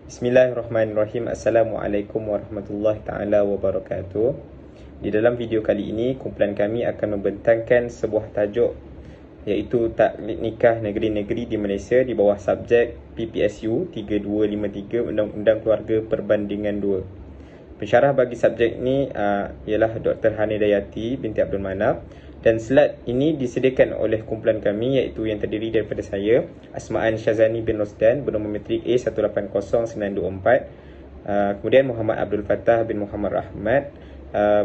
Bismillahirrahmanirrahim. Assalamualaikum warahmatullahi ta'ala wabarakatuh. Di dalam video kali ini, kumpulan kami akan membentangkan sebuah tajuk, iaitu taklid nikah negeri-negeri di Malaysia di bawah subjek PPSU 3253 Undang-Undang Keluarga Perbandingan 2. Pensyarah bagi subjek ini ialah Dr. Hanidayati binti Abdul Manap. Dan slide ini disediakan oleh kumpulan kami, iaitu yang terdiri daripada saya, Asma'an Syazani bin Rosdan, bernombor matrik A180924. Kemudian Muhammad Abdul Fattah bin Muhammad Rahmat,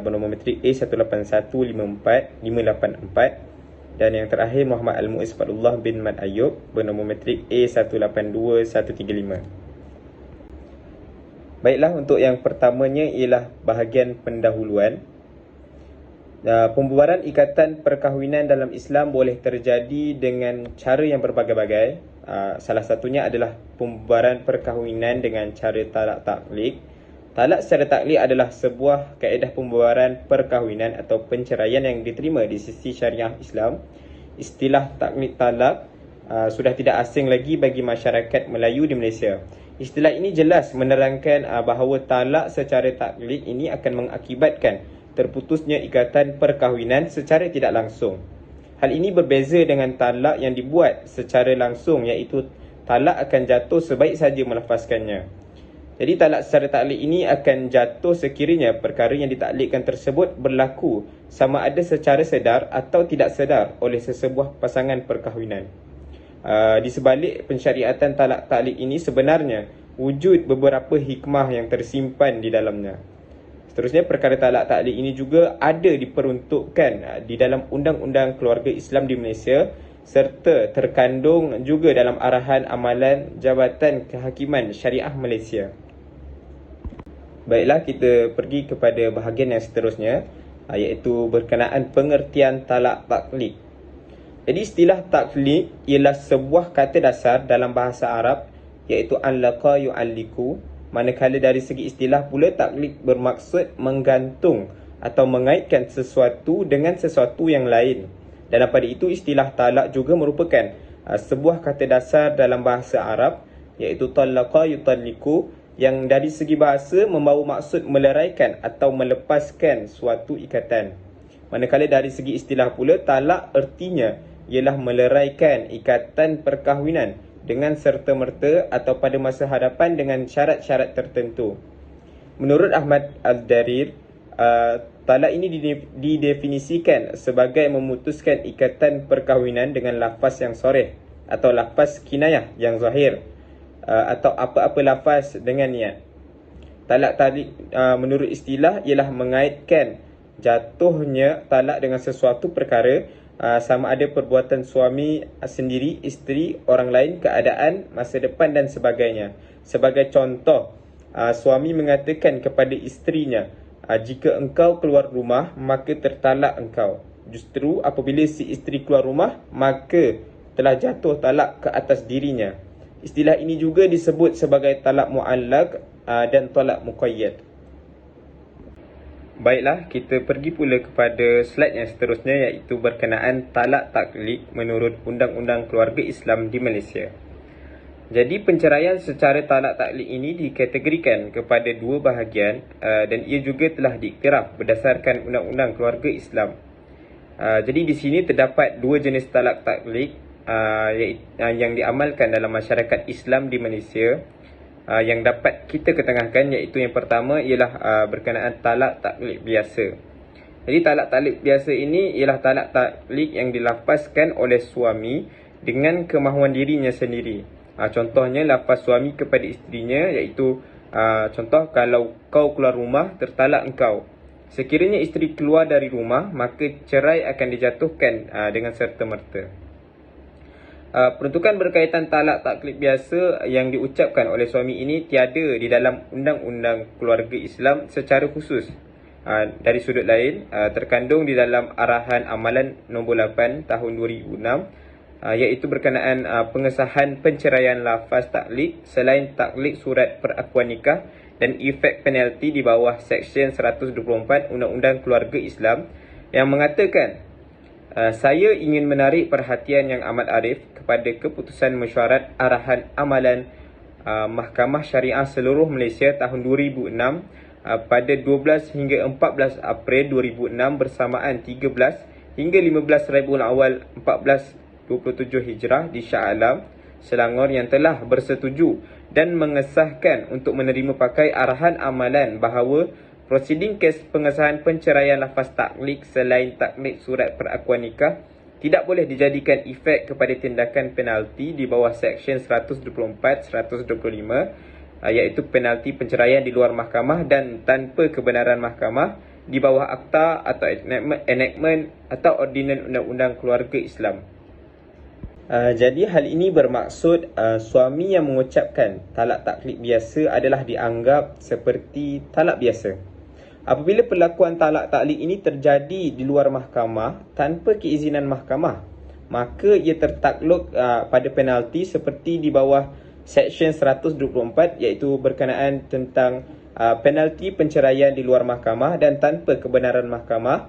bernombor matrik A181584. Dan yang terakhir Muhammad Al-Mu'iz Fadullah bin Mat Ayub, bernombor matrik A182135. Baiklah, untuk yang pertamanya ialah bahagian pendahuluan. Pembubaran ikatan perkahwinan dalam Islam boleh terjadi dengan cara yang berbagai-bagai. Salah satunya adalah pembubaran perkahwinan dengan cara talak taklik. Talak secara taklik adalah sebuah kaedah pembubaran perkahwinan atau penceraian yang diterima di sisi syariah Islam. Istilah taklik talak sudah tidak asing lagi bagi masyarakat Melayu di Malaysia. Istilah ini jelas menerangkan bahawa talak secara taklik ini akan mengakibatkan terputusnya ikatan perkahwinan secara tidak langsung. Hal ini berbeza dengan talak yang dibuat secara langsung, iaitu talak akan jatuh sebaik saja melafazkannya. Jadi talak secara taklik ini akan jatuh sekiranya perkara yang ditaklikkan tersebut berlaku sama ada secara sedar atau tidak sedar oleh sesebuah pasangan perkahwinan. Di sebalik pensyariatan talak taklik ini sebenarnya wujud beberapa hikmah yang tersimpan di dalamnya. Seterusnya, perkara talak taklik ini juga ada diperuntukkan di dalam Undang-Undang Keluarga Islam di Malaysia serta terkandung juga dalam arahan amalan Jabatan Kehakiman Syariah Malaysia. Baiklah, kita pergi kepada bahagian yang seterusnya, iaitu berkenaan pengertian talak taklik. Jadi istilah taklik ialah sebuah kata dasar dalam bahasa Arab, iaitu allaqa yu'alliku. Manakala dari segi istilah pula, taklik bermaksud menggantung atau mengaitkan sesuatu dengan sesuatu yang lain. Dan daripada itu, istilah talak juga merupakan sebuah kata dasar dalam bahasa Arab, iaitu talaqa yutalliku, yang dari segi bahasa membawa maksud meleraikan atau melepaskan suatu ikatan. Manakala dari segi istilah pula, talak ertinya ialah meleraikan ikatan perkahwinan dengan serta-merta atau pada masa hadapan dengan syarat-syarat tertentu. Menurut Ahmad Al-Darir, talak ini didefinisikan sebagai memutuskan ikatan perkahwinan dengan lafaz yang soreh atau lafaz kinayah yang zahir, atau apa-apa lafaz dengan niat. Talak taklik menurut istilah ialah mengaitkan jatuhnya talak dengan sesuatu perkara, sama ada perbuatan suami sendiri, isteri, orang lain, keadaan, masa depan dan sebagainya. Sebagai contoh, suami mengatakan kepada isterinya, jika engkau keluar rumah, maka tertalak engkau. Justru apabila si isteri keluar rumah, maka telah jatuh talak ke atas dirinya. Istilah ini juga disebut sebagai talak mu'allaq dan talak muqayyad. Baiklah, kita pergi pula kepada slide yang seterusnya, iaitu berkenaan talak taklik menurut Undang-Undang Keluarga Islam di Malaysia. Jadi penceraian secara talak taklik ini dikategorikan kepada dua bahagian, dan ia juga telah diiktiraf berdasarkan Undang-Undang Keluarga Islam. Jadi di sini terdapat dua jenis talak taklik yang diamalkan dalam masyarakat Islam di Malaysia, yang dapat kita ketengahkan, iaitu yang pertama ialah berkenaan talak taklik biasa. Jadi talak taklik biasa ini ialah talak taklik yang dilafazkan oleh suami dengan kemahuan dirinya sendiri. Contohnya lafaz suami kepada isterinya, iaitu contoh, kalau kau keluar rumah, tertalak engkau. Sekiranya isteri keluar dari rumah, maka cerai akan dijatuhkan dengan serta-merta. Peruntukan berkaitan talak taklik biasa yang diucapkan oleh suami ini tiada di dalam Undang-Undang Keluarga Islam secara khusus. Dari sudut lain, terkandung di dalam Arahan Amalan nombor 8 tahun 2006, iaitu berkenaan pengesahan penceraian lafaz taklik selain taklik surat perakuan nikah dan efek penalti di bawah Seksyen 124 Undang-Undang Keluarga Islam yang mengatakan, saya ingin menarik perhatian yang amat arif kepada keputusan mesyuarat Arahan Amalan Mahkamah Syariah Seluruh Malaysia tahun 2006 pada 12 hingga 14 April 2006 bersamaan 13 hingga 15 Rabiul Awal 1427 Hijrah di Shah Alam, Selangor yang telah bersetuju dan mengesahkan untuk menerima pakai arahan amalan bahawa prosiding kes pengesahan penceraian lafaz taklik selain taklik surat perakuan nikah tidak boleh dijadikan efek kepada tindakan penalti di bawah Seksyen 124-125 iaitu penalti penceraian di luar mahkamah dan tanpa kebenaran mahkamah di bawah akta atau enactment atau ordinan undang-undang keluarga Islam. Jadi hal ini bermaksud suami yang mengucapkan talak taklik biasa adalah dianggap seperti talak biasa. Apabila perlakuan talak taklik ini terjadi di luar mahkamah tanpa keizinan mahkamah, maka ia tertakluk pada penalti seperti di bawah Seksyen 124 iaitu berkenaan tentang penalti penceraian di luar mahkamah dan tanpa kebenaran mahkamah,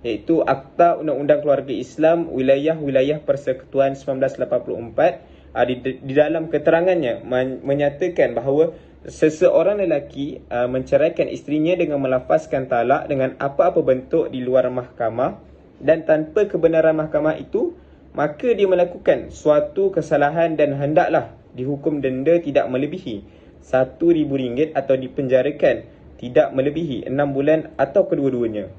iaitu Akta Undang-Undang Keluarga Islam Wilayah-Wilayah Persekutuan 1984 di dalam keterangannya menyatakan bahawa seseorang lelaki menceraikan isterinya dengan melafazkan talak dengan apa-apa bentuk di luar mahkamah dan tanpa kebenaran mahkamah itu, maka dia melakukan suatu kesalahan dan hendaklah dihukum denda tidak melebihi RM1,000 atau dipenjarakan tidak melebihi 6 bulan atau kedua-duanya.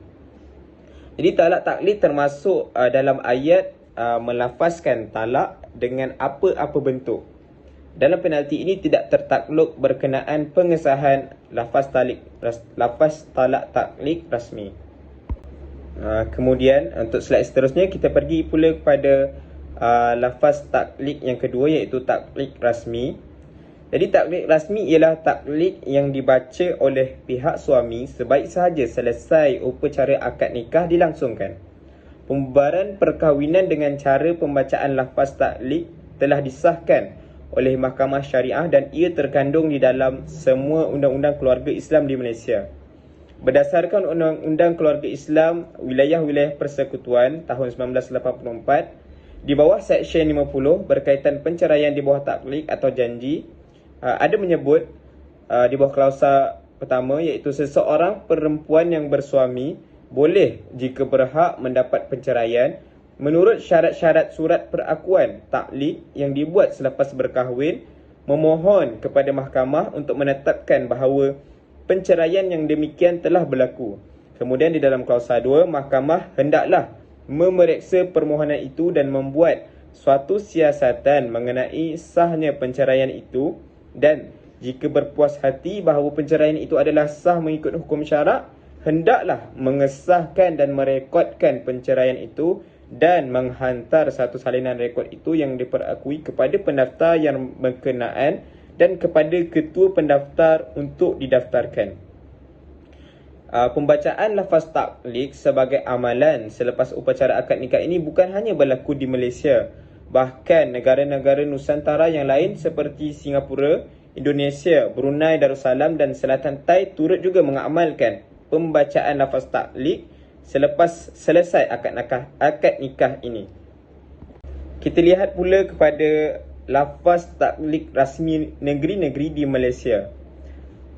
Jadi talak taklik termasuk dalam ayat melafazkan talak dengan apa-apa bentuk. Dalam penalti ini tidak tertakluk berkenaan pengesahan lafaz talak taklik rasmi. Kemudian untuk slide seterusnya kita pergi pula kepada lafaz taklik yang kedua iaitu taklik rasmi. Jadi taklik rasmi ialah taklik yang dibaca oleh pihak suami sebaik sahaja selesai upacara akad nikah dilangsungkan. Pembubaran perkahwinan dengan cara pembacaan lafaz taklik telah disahkan oleh Mahkamah Syariah dan ia terkandung di dalam semua undang-undang keluarga Islam di Malaysia. Berdasarkan Undang-Undang Keluarga Islam Wilayah-Wilayah Persekutuan tahun 1984, di bawah Seksyen 50 berkaitan penceraian di bawah taklik atau janji, ada menyebut di bawah klausa pertama iaitu seseorang perempuan yang bersuami boleh jika berhak mendapat penceraian menurut syarat-syarat surat perakuan taklik yang dibuat selepas berkahwin, memohon kepada mahkamah untuk menetapkan bahawa penceraian yang demikian telah berlaku. Kemudian di dalam klausa 2, mahkamah hendaklah memeriksa permohonan itu dan membuat suatu siasatan mengenai sahnya penceraian itu, dan jika berpuas hati bahawa penceraian itu adalah sah mengikut hukum syarak, hendaklah mengesahkan dan merekodkan penceraian itu dan menghantar satu salinan rekod itu yang diperakui kepada pendaftar yang berkenaan dan kepada ketua pendaftar untuk didaftarkan. Pembacaan lafaz taklik sebagai amalan selepas upacara akad nikah ini bukan hanya berlaku di Malaysia, bahkan negara-negara Nusantara yang lain seperti Singapura, Indonesia, Brunei Darussalam dan Selatan Thai turut juga mengamalkan pembacaan lafaz taklik selepas selesai akad nikah ini. Kita lihat pula kepada lafaz taklik rasmi negeri-negeri di Malaysia.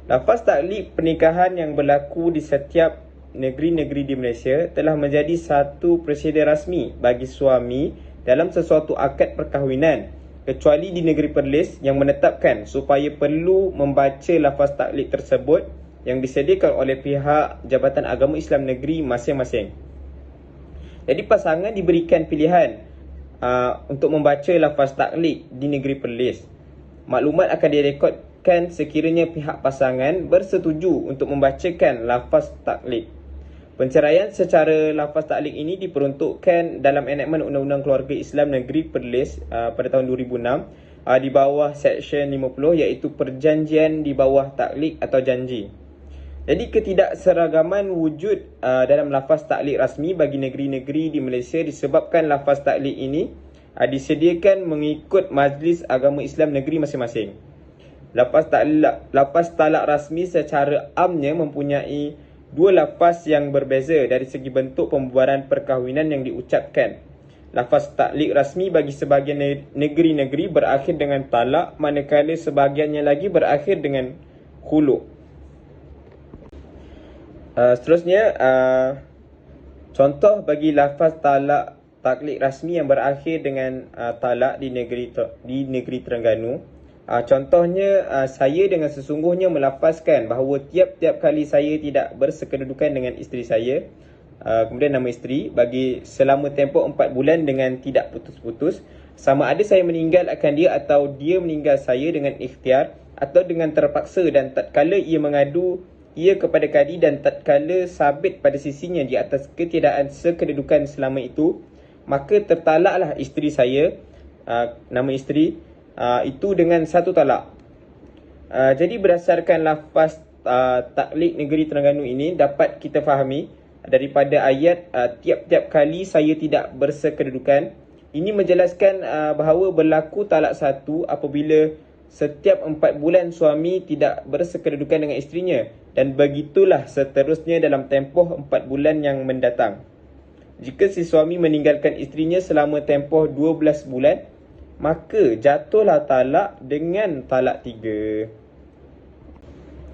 Lafaz taklik pernikahan yang berlaku di setiap negeri-negeri di Malaysia telah menjadi satu presiden rasmi bagi suami dalam sesuatu akad perkahwinan, kecuali di negeri Perlis yang menetapkan supaya perlu membaca lafaz taklik tersebut yang disediakan oleh pihak Jabatan Agama Islam Negeri masing-masing. Jadi pasangan diberikan pilihan untuk membaca lafaz taklik di negeri Perlis. Maklumat akan direkodkan sekiranya pihak pasangan bersetuju untuk membacakan lafaz taklik. Penceraian secara lafaz taklik ini diperuntukkan dalam enactment Undang-Undang Keluarga Islam Negeri Perlis pada tahun 2006 di bawah Seksyen 50 iaitu perjanjian di bawah taklik atau janji. Jadi ketidakseragaman wujud dalam lafaz taklik rasmi bagi negeri-negeri di Malaysia disebabkan lafaz taklik ini disediakan mengikut Majlis Agama Islam Negeri masing-masing. Lafaz talak rasmi secara amnya mempunyai dua lafaz yang berbeza dari segi bentuk pembubaran perkahwinan yang diucapkan. lafaz taklik rasmi bagi sebahagian negeri-negeri berakhir dengan talak, manakala sebahagiannya lagi berakhir dengan khulu'. Seterusnya, contoh bagi lafaz talak taklik rasmi yang berakhir dengan talak di negeri Terengganu. Contohnya, saya dengan sesungguhnya melafazkan bahawa tiap-tiap kali saya tidak bersekedudukan dengan isteri saya, kemudian nama isteri, bagi selama tempoh 4 bulan dengan tidak putus-putus, sama ada saya meninggal akan dia atau dia meninggal saya dengan ikhtiar atau dengan terpaksa, dan tatkala ia mengadu ia kepada kadi dan tatkala sabit pada sisinya di atas ketiadaan sekedudukan selama itu, maka tertalaklah isteri saya, nama isteri, itu dengan satu talak. Jadi berdasarkan lafaz taklik negeri Terengganu ini dapat kita fahami daripada ayat tiap-tiap kali saya tidak bersekedudukan, ini menjelaskan bahawa berlaku talak satu apabila setiap 4 bulan suami tidak bersekedudukan dengan isterinya, dan begitulah seterusnya dalam tempoh 4 bulan yang mendatang. Jika si suami meninggalkan isterinya selama tempoh 12 bulan, maka jatuhlah talak dengan talak 3.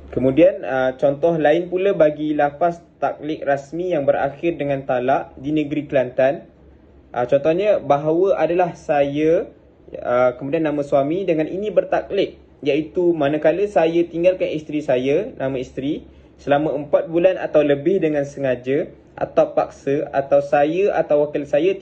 Kemudian contoh lain pula bagi lafaz taklik rasmi yang berakhir dengan talak di negeri Kelantan. Contohnya, bahawa adalah saya, kemudian nama suami, dengan ini bertaklik, iaitu manakala saya tinggalkan isteri saya, nama isteri, selama 4 bulan atau lebih dengan sengaja atau paksa, atau saya atau wakil saya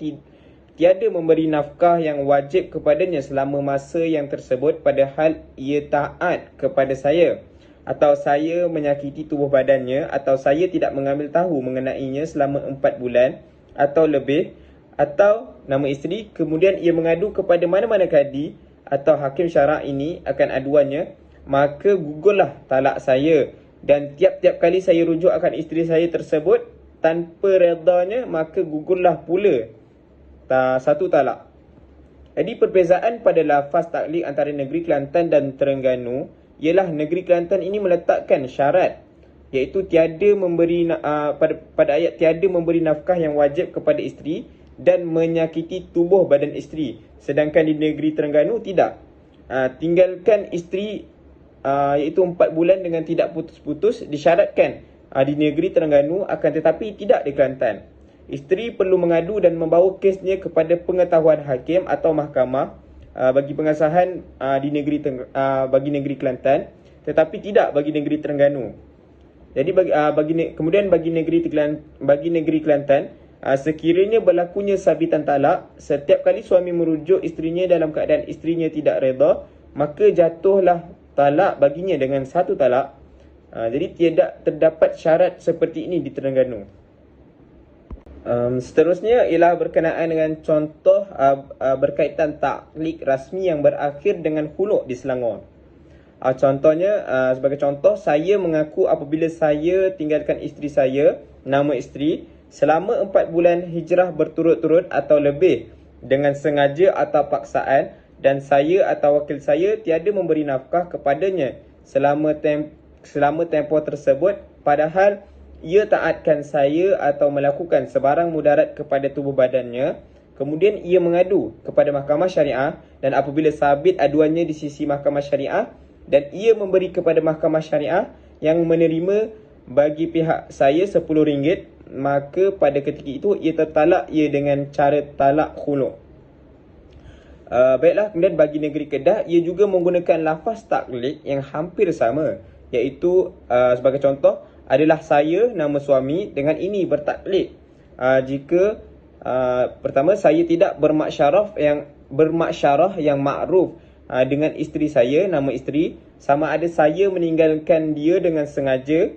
tiada memberi nafkah yang wajib kepadanya selama masa yang tersebut, padahal ia taat kepada saya, atau saya menyakiti tubuh badannya, atau saya tidak mengambil tahu mengenainya selama 4 bulan atau lebih, atau nama isteri, kemudian ia mengadu kepada mana-mana kadi atau hakim syarak ini akan aduannya, maka gugurlah talak saya, dan tiap-tiap kali saya rujuk akan isteri saya tersebut tanpa redanya, maka gugurlah pula satu talak. Jadi perbezaan pada lafaz taklik antara negeri Kelantan dan Terengganu ialah negeri Kelantan ini meletakkan syarat, iaitu tiada memberi pada ayat tiada memberi nafkah yang wajib kepada isteri dan menyakiti tubuh badan isteri, sedangkan di negeri Terengganu tidak. Tinggalkan isteri iaitu 4 bulan dengan tidak putus-putus disyaratkan di negeri Terengganu, akan tetapi tidak di Kelantan. Isteri perlu mengadu dan membawa kesnya kepada pengetahuan hakim atau mahkamah bagi pengesahan bagi negeri Kelantan, tetapi tidak bagi negeri Terengganu. Jadi kemudian bagi negeri Kelantan, sekiranya berlakunya sabitan talak, setiap kali suami merujuk isterinya dalam keadaan isterinya tidak reda, maka jatuhlah talak baginya dengan satu talak. Jadi tidak terdapat syarat seperti ini di Terengganu. Seterusnya ialah berkenaan dengan contoh berkaitan taklik rasmi yang berakhir dengan khulu' di Selangor. Contohnya, sebagai contoh, saya mengaku apabila saya tinggalkan isteri saya, nama isteri, selama 4 bulan hijrah berturut-turut atau lebih dengan sengaja atau paksaan, dan saya atau wakil saya tiada memberi nafkah kepadanya selama tempoh tersebut, padahal ia taatkan saya atau melakukan sebarang mudarat kepada tubuh badannya, kemudian ia mengadu kepada mahkamah syariah, dan apabila sabit aduannya di sisi mahkamah syariah dan ia memberi kepada mahkamah syariah yang menerima bagi pihak saya RM10, maka pada ketika itu ia tertalak ia dengan cara talak khulu'. Baiklah, kemudian bagi negeri Kedah, ia juga menggunakan lafaz taklik yang hampir sama, iaitu sebagai contoh adalah saya, nama suami, dengan ini bertaklik. Jika pertama, saya tidak bermasyarah yang ma'ruf dengan isteri saya, nama isteri, sama ada saya meninggalkan dia dengan sengaja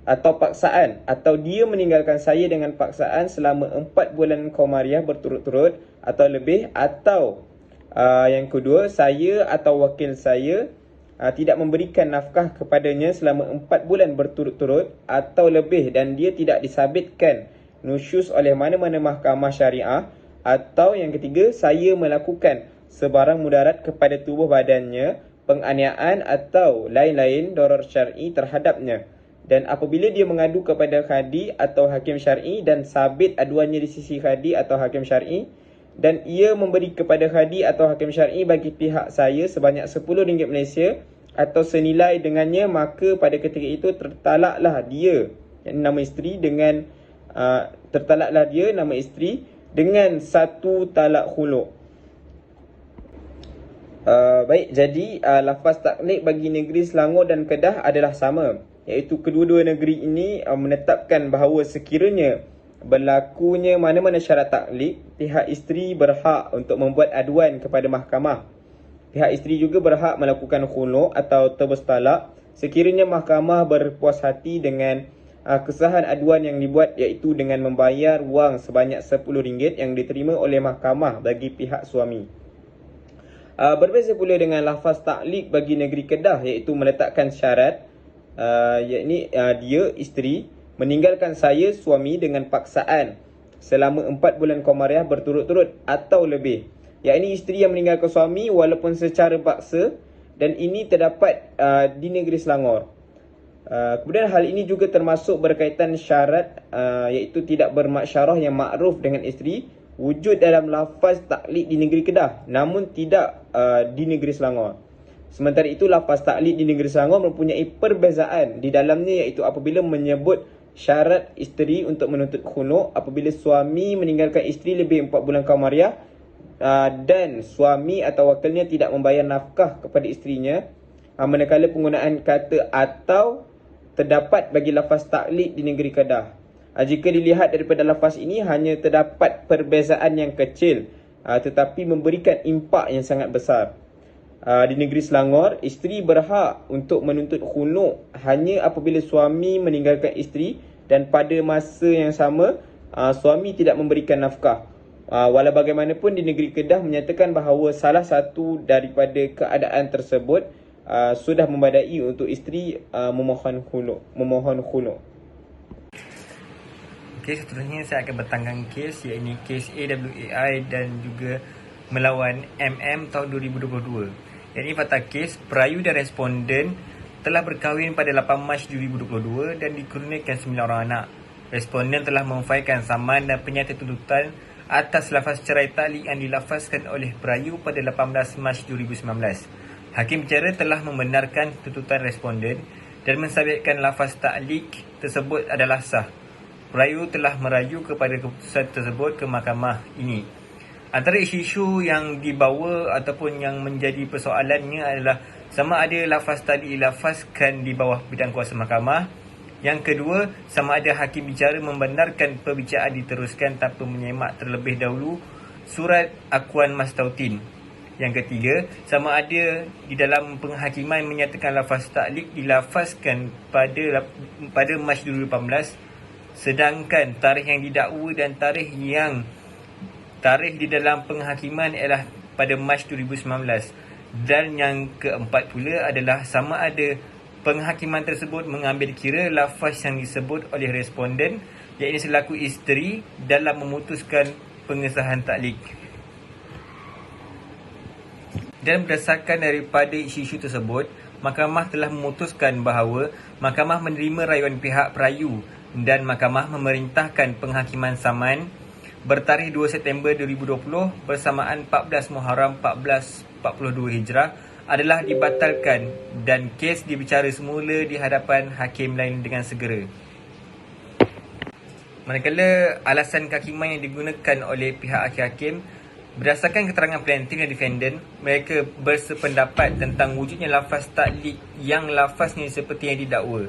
atau paksaan, atau dia meninggalkan saya dengan paksaan selama 4 bulan komariah berturut-turut atau lebih, atau yang kedua, saya atau wakil saya tidak memberikan nafkah kepadanya selama 4 bulan berturut-turut atau lebih, dan dia tidak disabitkan nusyus oleh mana-mana mahkamah syariah, atau yang ketiga, saya melakukan sebarang mudarat kepada tubuh badannya, penganiayaan atau lain-lain darar syar'i terhadapnya. Dan apabila dia mengadu kepada kadi atau hakim syar'i dan sabit aduannya di sisi kadi atau hakim syar'i, dan ia memberi kepada hadi atau hakim syar'i bagi pihak saya sebanyak RM10 Malaysia atau senilai dengannya, maka pada ketika itu tertalaklah dia, nama isteri, dengan dengan satu talak khuluk. Baik, jadi lafaz taklid bagi negeri Selangor dan Kedah adalah sama, iaitu kedua-dua negeri ini menetapkan bahawa sekiranya berlakunya mana-mana syarat taklid, pihak isteri berhak untuk membuat aduan kepada mahkamah. Pihak isteri juga berhak melakukan khuluk atau tebus talak sekiranya mahkamah berpuas hati dengan kesahan aduan yang dibuat, iaitu dengan membayar wang sebanyak RM10 yang diterima oleh mahkamah bagi pihak suami. Berbeza pula dengan lafaz taklid bagi negeri Kedah, iaitu meletakkan syarat, yakni dia, isteri, meninggalkan saya, suami, dengan paksaan selama 4 bulan Qamariah berturut-turut atau lebih. Yakni isteri yang meninggalkan suami walaupun secara paksa, dan ini terdapat di negeri Selangor. Kemudian hal ini juga termasuk berkaitan syarat, iaitu tidak bermasyarah yang makruf dengan isteri, wujud dalam lafaz taklid di negeri Kedah namun tidak di negeri Selangor. Sementara itu lafaz taklid di negeri Selangor mempunyai perbezaan di dalamnya, iaitu apabila menyebut syarat isteri untuk menuntut khuluk apabila suami meninggalkan isteri lebih 4 bulan Qamariah dan suami atau wakilnya tidak membayar nafkah kepada isterinya, manakala penggunaan kata atau terdapat bagi lafaz taklid di negeri Kedah. Jika dilihat daripada lafaz ini hanya terdapat perbezaan yang kecil tetapi memberikan impak yang sangat besar. Di negeri Selangor, isteri berhak untuk menuntut khuluk hanya apabila suami meninggalkan isteri dan pada masa yang sama suami tidak memberikan nafkah. Walau bagaimanapun di negeri Kedah menyatakan bahawa salah satu daripada keadaan tersebut sudah memadai untuk isteri memohon khuluk. Okey, seterusnya saya akan bertanggang kes, iaitu kes AWAI dan juga melawan MM tahun 2022. Yang ini fakta kes, perayu dan responden telah berkahwin pada 8 Mac 2022 dan dikurniakan 9 orang anak. Responden telah memfailkan saman dan penyata tuntutan atas lafaz cerai taklid yang dilafazkan oleh perayu pada 18 Mac 2019. Hakim bicara telah membenarkan tuntutan responden dan mensabitkan lafaz taklid tersebut adalah sah. Perayu telah merayu kepada keputusan tersebut ke mahkamah ini. Antara isu-isu yang dibawa ataupun yang menjadi persoalannya adalah sama ada lafaz tadi dilafazkan di bawah bidang kuasa mahkamah. Yang kedua, sama ada hakim bicara membenarkan perbicaraan diteruskan tanpa menyemak terlebih dahulu surat akuan Mastautin. Yang ketiga, sama ada di dalam penghakiman menyatakan lafaz taklid dilafazkan pada Mac 2018, sedangkan tarikh yang didakwa dan tarikh di dalam penghakiman ialah pada Mac 2019. Dan yang keempat pula adalah sama ada penghakiman tersebut mengambil kira lafaz yang disebut oleh responden, iaitu selaku isteri, dalam memutuskan pengesahan taklid. Dan berdasarkan daripada isu-isu tersebut, mahkamah telah memutuskan bahawa mahkamah menerima rayuan pihak perayu dan mahkamah memerintahkan penghakiman saman bertarikh 2 September 2020 bersamaan 14 Muharram 1442 Hijrah adalah dibatalkan dan kes dibicara semula di hadapan hakim lain dengan segera. Manakala alasan kehakiman yang digunakan oleh pihak hakim, berdasarkan keterangan plaintiff dan defendant, mereka bersependapat tentang wujudnya lafaz taklid yang lafaznya seperti yang didakwa.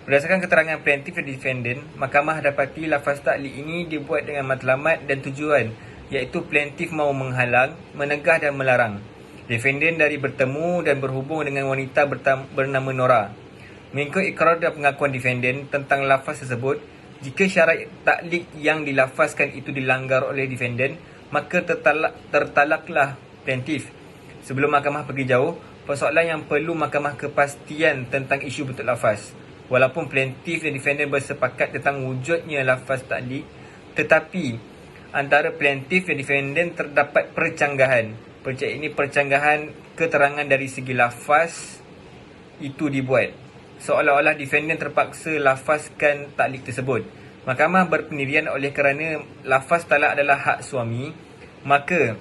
Berdasarkan keterangan plaintiff dan defendant, mahkamah dapati lafaz taklid ini dibuat dengan matlamat dan tujuan, iaitu plaintiff mahu menghalang, menegah dan melarang defendant dari bertemu dan berhubung dengan wanita bernama Nora. Mengikut ikrar dan pengakuan defendant tentang lafaz tersebut, jika syarat taklid yang dilafazkan itu dilanggar oleh defendant, maka tertalaklah plaintiff. Sebelum mahkamah pergi jauh, persoalan yang perlu mahkamah kepastian tentang isu bentuk lafaz. Walaupun plaintiff dan defendant bersepakat tentang wujudnya lafaz taklid, tetapi antara plaintiff dan defendant terdapat percanggahan. Ini percanggahan keterangan dari segi lafaz itu dibuat, seolah-olah defendant terpaksa lafazkan taklid tersebut. Mahkamah berpendirian oleh kerana lafaz talak adalah hak suami, maka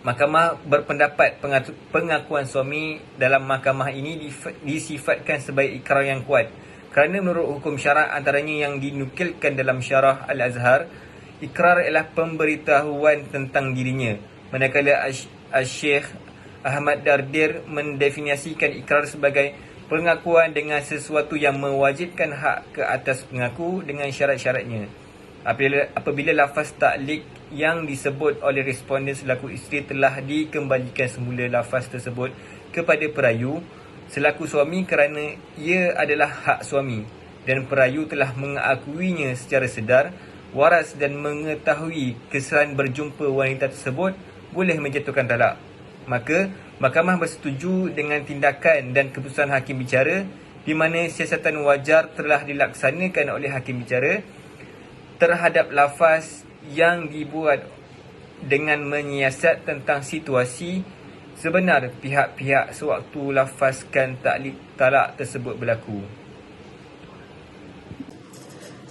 mahkamah berpendapat pengakuan suami dalam mahkamah ini disifatkan sebagai ikrar yang kuat. Kerana menurut hukum syarak antaranya yang dinukilkan dalam syarah Al-Azhar, ikrar ialah pemberitahuan tentang dirinya. Manakala Syekh Ahmad Dardir mendefinisikan ikrar sebagai pengakuan dengan sesuatu yang mewajibkan hak ke atas pengaku dengan syarat-syaratnya. Apabila lafaz taklik yang disebut oleh responden selaku isteri telah dikembalikan semula lafaz tersebut kepada perayu selaku suami kerana ia adalah hak suami dan perayu telah mengakuinya secara sedar, waras dan mengetahui kesan berjumpa wanita tersebut, boleh menjatuhkan talak. Maka mahkamah bersetuju dengan tindakan dan keputusan hakim bicara di mana siasatan wajar telah dilaksanakan oleh hakim bicara terhadap lafaz yang dibuat dengan menyiasat tentang situasi sebenar pihak-pihak sewaktu lafazkan taklik talak tersebut berlaku.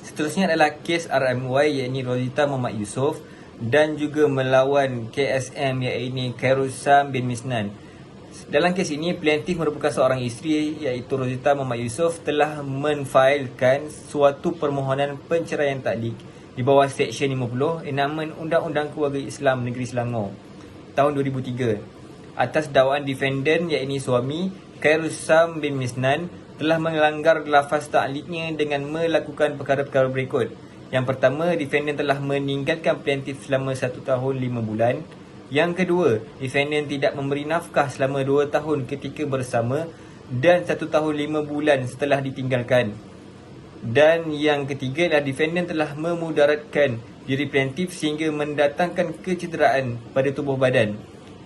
Seterusnya adalah kes RMY iaitu Rozita Muhammad Yusof dan juga melawan KSM iaitu Khairul Sam bin Misnan. Dalam kes ini, plaintiff merupakan seorang isteri iaitu Rozita Muhammad Yusof telah menfailkan suatu permohonan penceraian taklik di bawah Seksyen 50 Enaman Undang-Undang Keluarga Islam Negeri Selangor tahun 2003 atas dakwaan defendant iaitu suami Khairul Sam bin Misnan telah melanggar lafaz takliknya dengan melakukan perkara-perkara berikut. Yang pertama, defendant telah meninggalkan plaintiff selama 1 tahun 5 bulan. Yang kedua, defendant tidak memberi nafkah selama 2 tahun ketika bersama dan 1 tahun 5 bulan setelah ditinggalkan. Dan yang ketiga adalah defendant telah memudaratkan diri plaintiff sehingga mendatangkan kecederaan pada tubuh badan.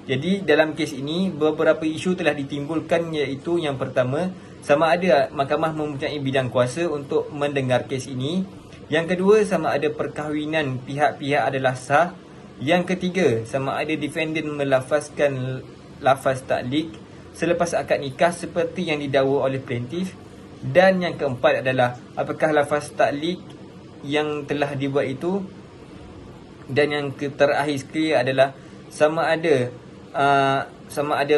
Jadi dalam kes ini beberapa isu telah ditimbulkan iaitu yang pertama, sama ada mahkamah mempunyai bidang kuasa untuk mendengar kes ini. Yang kedua, sama ada perkahwinan pihak-pihak adalah sah. Yang ketiga, sama ada defendant melafazkan lafaz taklik selepas akad nikah seperti yang didakwa oleh plaintiff. Dan yang keempat adalah apakah lafaz taklik yang telah dibuat itu. Dan yang terakhir sekali adalah sama ada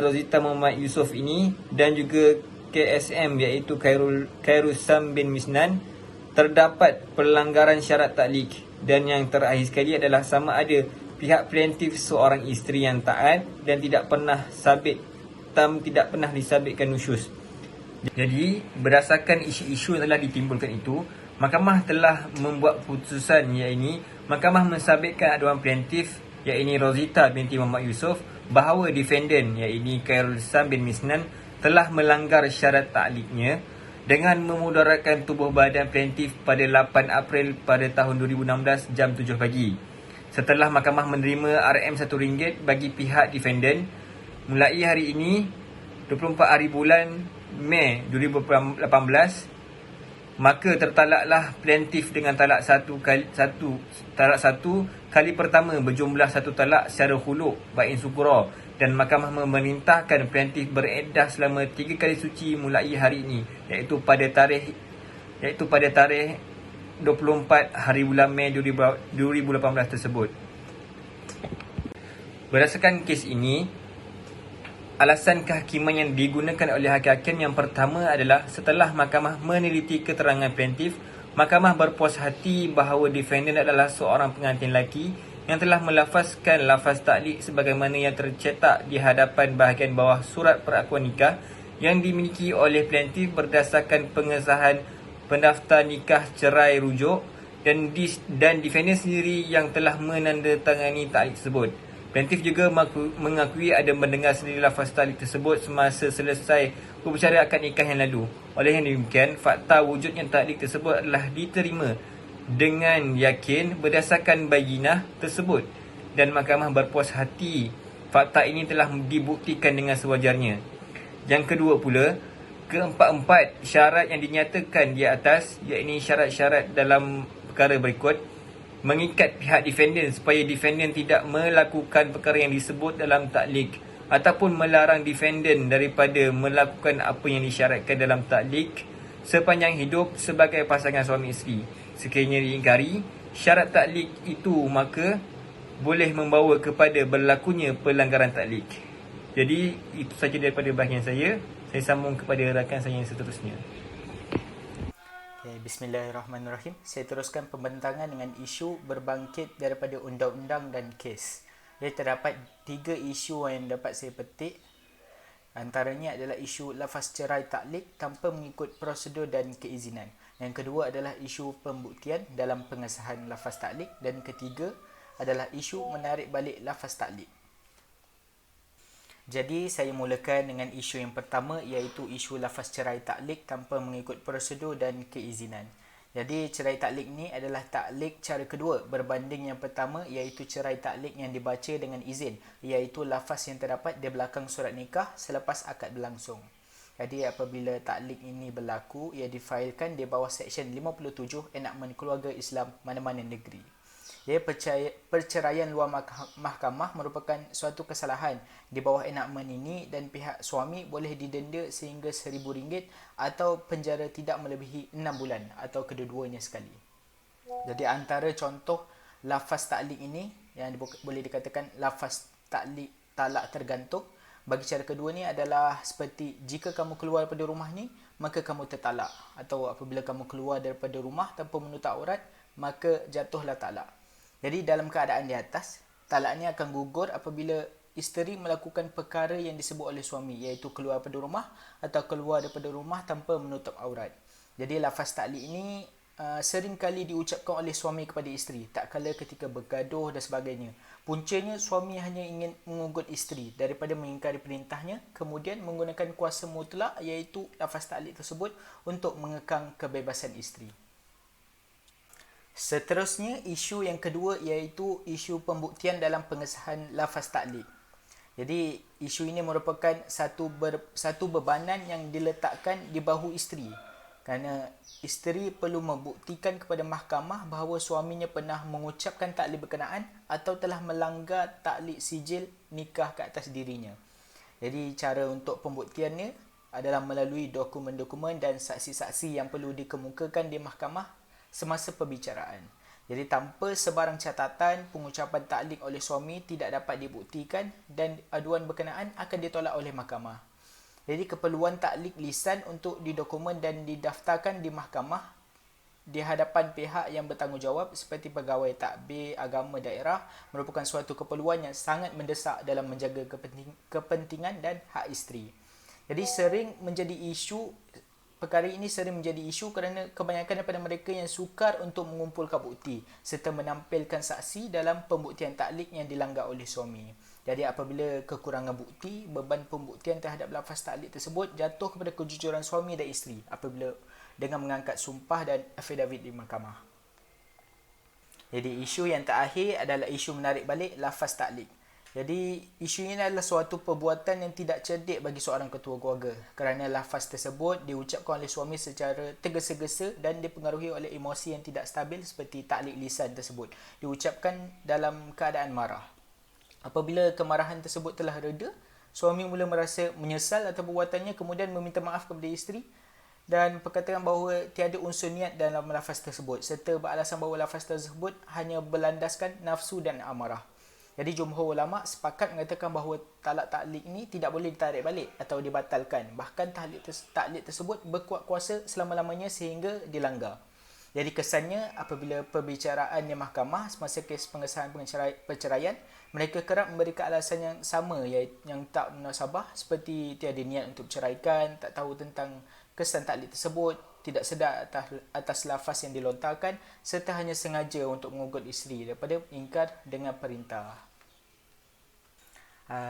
Rozita Muhammad Yusof ini dan juga KSM iaitu Khairul Sam bin Misnan terdapat pelanggaran syarat taklik. Dan yang terakhir sekali adalah sama ada pihak plaintiff seorang isteri yang taat dan tidak pernah disabitkan nusyuz. Jadi berdasarkan isu-isu yang telah ditimbulkan itu, mahkamah telah membuat putusan iaitu mahkamah mensabitkan aduan plaintiff iaitu Rozita binti Muhammad Yusof bahawa defendant iaitu Khairul Sam bin Misnan telah melanggar syarat takliknya dengan memudaratkan tubuh badan plaintiff pada 8 April pada tahun 2016 jam 7 pagi. Setelah mahkamah menerima RM RM1 bagi pihak defendant, mulai hari ini 24 hari bulan Mei 2018, maka tertalaklah plaintiff dengan talak satu kali pertama berjumlah 1 talak secara huluk bain sukura, dan mahkamah memerintahkan plaintiff bereddah selama 3 kali suci mulai hari ini iaitu pada tarikh 24 hari bulan Mei 2018 tersebut. Berdasarkan kes ini, alasan kehakiman yang digunakan oleh hakim yang pertama adalah setelah mahkamah meneliti keterangan plaintiff, mahkamah berpuas hati bahawa defendant adalah seorang pengantin lelaki yang telah melafazkan lafaz taklik sebagaimana yang tercetak di hadapan bahagian bawah surat perakuan nikah yang dimiliki oleh plaintiff berdasarkan pengesahan pendaftar nikah cerai rujuk dan defendant sendiri yang telah menandatangani taklik tersebut. Plaintiff juga mengakui ada mendengar sendiri lafaz taklik tersebut semasa selesai upacara akad nikah yang lalu. Oleh yang demikian, fakta wujudnya taklik tersebut adalah diterima dengan yakin berdasarkan bayinah tersebut dan mahkamah berpuas hati fakta ini telah dibuktikan dengan sewajarnya. Yang kedua pula, keempat-empat syarat yang dinyatakan di atas iaitu syarat-syarat dalam perkara berikut mengikat pihak defendant supaya defendant tidak melakukan perkara yang disebut dalam taklik ataupun melarang defendant daripada melakukan apa yang disyaratkan dalam taklik sepanjang hidup sebagai pasangan suami isteri. Sekiranya diingkari syarat taklik itu, maka boleh membawa kepada berlakunya pelanggaran taklik. Jadi itu saja daripada bahagian saya. Saya sambung kepada rakan saya yang seterusnya. Okay, Bismillahirrahmanirrahim. Saya teruskan pembentangan dengan isu berbangkit daripada undang-undang dan kes. Jadi terdapat 3 isu yang dapat saya petik. Antaranya adalah isu lafaz cerai taklik tanpa mengikut prosedur dan keizinan. Yang kedua adalah isu pembuktian dalam pengesahan lafaz taklik. Dan ketiga adalah isu menarik balik lafaz taklik. Jadi saya mulakan dengan isu yang pertama, iaitu isu lafaz cerai taklik tanpa mengikut prosedur dan keizinan. Jadi cerai taklik ni adalah taklik cara kedua berbanding yang pertama, iaitu cerai taklik yang dibaca dengan izin, iaitu lafaz yang terdapat di belakang surat nikah selepas akad berlangsung. Jadi apabila taklik ini berlaku, ia difailkan di bawah Seksyen 57 Enakmen Keluarga Islam mana-mana negeri. Ya, perceraian luar mahkamah merupakan suatu kesalahan di bawah enakmen ini dan pihak suami boleh didenda sehingga RM1,000 atau penjara tidak melebihi 6 bulan atau kedua-duanya sekali. Jadi antara contoh lafaz taklik ini yang boleh dikatakan lafaz taklik talak tergantung, bagi cara kedua ni adalah seperti jika kamu keluar daripada rumah ni maka kamu tertalak, atau apabila kamu keluar daripada rumah tanpa menutup aurat maka jatuhlah talak. Jadi dalam keadaan di atas, talak ni akan gugur apabila isteri melakukan perkara yang disebut oleh suami, iaitu keluar daripada rumah atau keluar daripada rumah tanpa menutup aurat. Jadi lafaz taklik ini sering kali diucapkan oleh suami kepada isteri, tak kala ketika bergaduh dan sebagainya. Puncanya suami hanya ingin mengugut isteri daripada mengingkari perintahnya, kemudian menggunakan kuasa mutlak iaitu lafaz taklik tersebut untuk mengekang kebebasan isteri. Seterusnya, isu yang kedua iaitu isu pembuktian dalam pengesahan lafaz taklik. Jadi, isu ini merupakan satu bebanan yang diletakkan di bahu isteri. Kerana isteri perlu membuktikan kepada mahkamah bahawa suaminya pernah mengucapkan taklik berkenaan atau telah melanggar taklik sijil nikah ke atas dirinya. Jadi, cara untuk pembuktiannya adalah melalui dokumen-dokumen dan saksi-saksi yang perlu dikemukakan di mahkamah semasa perbicaraan. Jadi tanpa sebarang catatan, pengucapan taklik oleh suami tidak dapat dibuktikan dan aduan berkenaan akan ditolak oleh mahkamah. Jadi keperluan taklik lisan untuk didokumen dan didaftarkan di mahkamah di hadapan pihak yang bertanggungjawab seperti pegawai takbir agama daerah merupakan suatu keperluan yang sangat mendesak dalam menjaga kepentingan dan hak isteri. Jadi perkara ini sering menjadi isu kerana kebanyakan daripada mereka yang sukar untuk mengumpulkan bukti serta menampilkan saksi dalam pembuktian taklik yang dilanggar oleh suami. Jadi apabila kekurangan bukti, beban pembuktian terhadap lafaz taklik tersebut jatuh kepada kejujuran suami dan isteri apabila dengan mengangkat sumpah dan affidavit di mahkamah. Jadi isu yang terakhir adalah isu menarik balik lafaz taklik. Jadi, isu ini adalah suatu perbuatan yang tidak cerdik bagi seorang ketua keluarga kerana lafaz tersebut diucapkan oleh suami secara tergesa-gesa dan dipengaruhi oleh emosi yang tidak stabil seperti taklik lisan tersebut. Diucapkan dalam keadaan marah. Apabila kemarahan tersebut telah reda, suami mula merasa menyesal atas perbuatannya kemudian meminta maaf kepada isteri dan perkataan bahawa tiada unsur niat dalam lafaz tersebut serta beralasan bahawa lafaz tersebut hanya berlandaskan nafsu dan amarah. Jadi jumhur ulama sepakat mengatakan bahawa talak taklik ini tidak boleh ditarik balik atau dibatalkan. Bahkan taklik tersebut berkuat kuasa selama-lamanya sehingga dilanggar. Jadi kesannya apabila perbicaraan di mahkamah semasa kes pengesahan perceraian, mereka kerap memberikan alasan yang sama yang tak munasabah seperti tiada niat untuk ceraikan, tak tahu tentang kesan taklik tersebut, tidak sedar atas lafaz yang dilontarkan serta hanya sengaja untuk mengugut isteri daripada ingkar dengan perintah.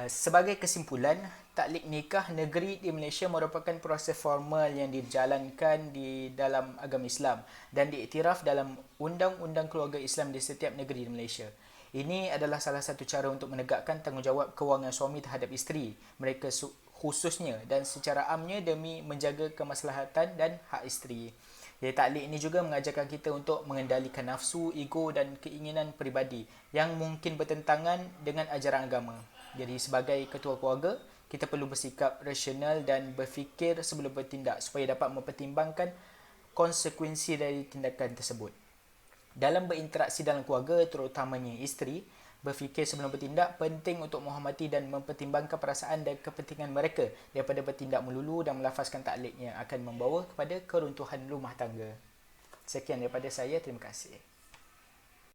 Sebagai kesimpulan, taklik nikah negeri di Malaysia merupakan proses formal yang dijalankan di dalam agama Islam dan diiktiraf dalam Undang-Undang Keluarga Islam di setiap negeri di Malaysia. Ini adalah salah satu cara untuk menegakkan tanggungjawab kewangan suami terhadap isteri mereka khususnya dan secara amnya demi menjaga kemaslahatan dan hak isteri. Jadi taklik ini juga mengajarkan kita untuk mengendalikan nafsu, ego dan keinginan peribadi yang mungkin bertentangan dengan ajaran agama. Jadi sebagai ketua keluarga, kita perlu bersikap rasional dan berfikir sebelum bertindak supaya dapat mempertimbangkan konsekuensi dari tindakan tersebut. Dalam berinteraksi dalam keluarga, terutamanya isteri, berfikir sebelum bertindak penting untuk menghormati dan mempertimbangkan perasaan dan kepentingan mereka daripada bertindak melulu dan melafazkan taklid yang akan membawa kepada keruntuhan rumah tangga. Sekian daripada saya, terima kasih.